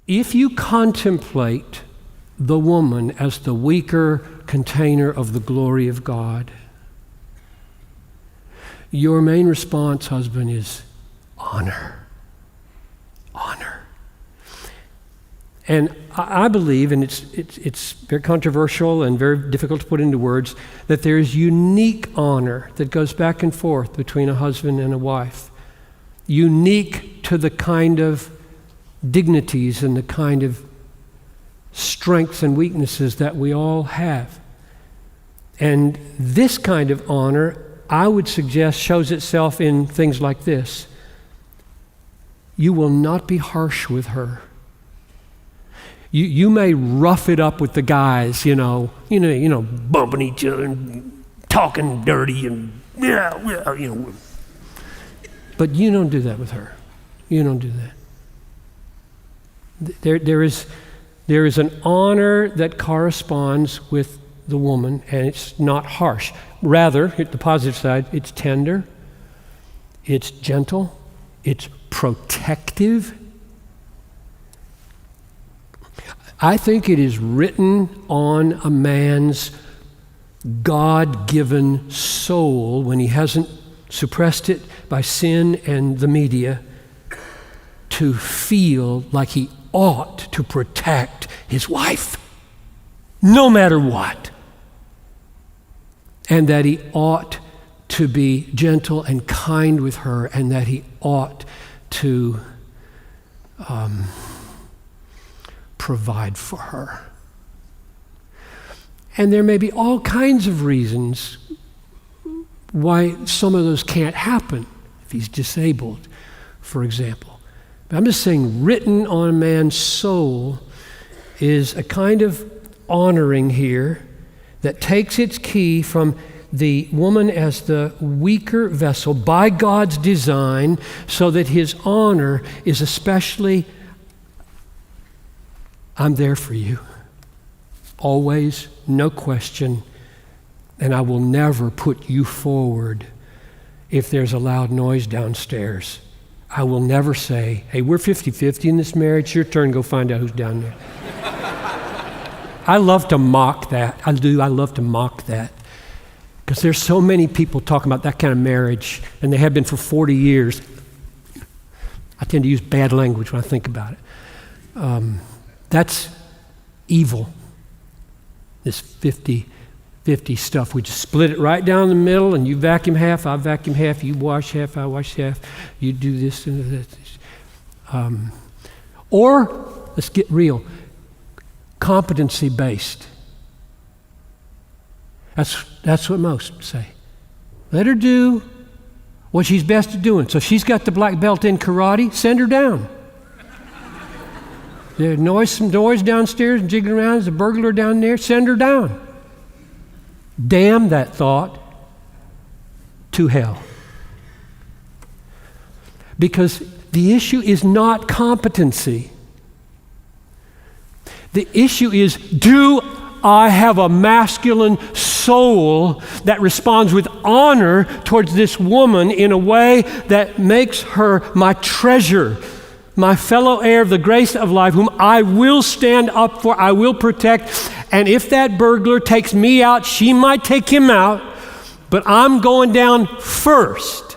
If you contemplate the woman as the weaker container of the glory of God, your main response, husband, is honor. Honor. And I believe, and it's very controversial and very difficult to put into words, that there is unique honor that goes back and forth between a husband and a wife. Unique to the kind of dignities and the kind of strengths and weaknesses that we all have. And this kind of honor, I would suggest, shows itself in things like this. You will not be harsh with her. You may rough it up with the guys, bumping each other and talking dirty and but you don't do that with her. You don't do that. There is an honor that corresponds with the woman, and it's not harsh. Rather, at the positive side, it's tender, it's gentle, it's protective. I think it is written on a man's God-given soul, when he hasn't suppressed it by sin and the media, to feel like he ought to protect his wife, no matter what. And that he ought to be gentle and kind with her, and that he ought to provide for her. And there may be all kinds of reasons why some of those can't happen. If he's disabled, for example. But I'm just saying, written on a man's soul is a kind of honoring here that takes its key from the woman as the weaker vessel by God's design, so that his honor is especially, I'm there for you, always, no question, and I will never put you forward if there's a loud noise downstairs. I will never say, hey, we're 50-50 in this marriage, your turn, go find out who's down there. I love to mock that. I do. I love to mock that. Because there's so many people talking about that kind of marriage, and they have been for 40 years. I tend to use bad language when I think about it. That's evil, this 50-50 stuff. We just split it right down the middle, and you vacuum half, I vacuum half, you wash half, I wash half, you do this and that. Or, let's get real, competency-based. That's what most say. Let her do what she's best at doing. So she's got the black belt in karate, send her down. There's some noise downstairs and jiggling around. There's a burglar down there, send her down. Damn that thought to hell. Because the issue is not competency. The issue is, do I have a masculine soul that responds with honor towards this woman in a way that makes her my treasure, my fellow heir of the grace of life, whom I will stand up for, I will protect. And if that burglar takes me out, she might take him out, but I'm going down first.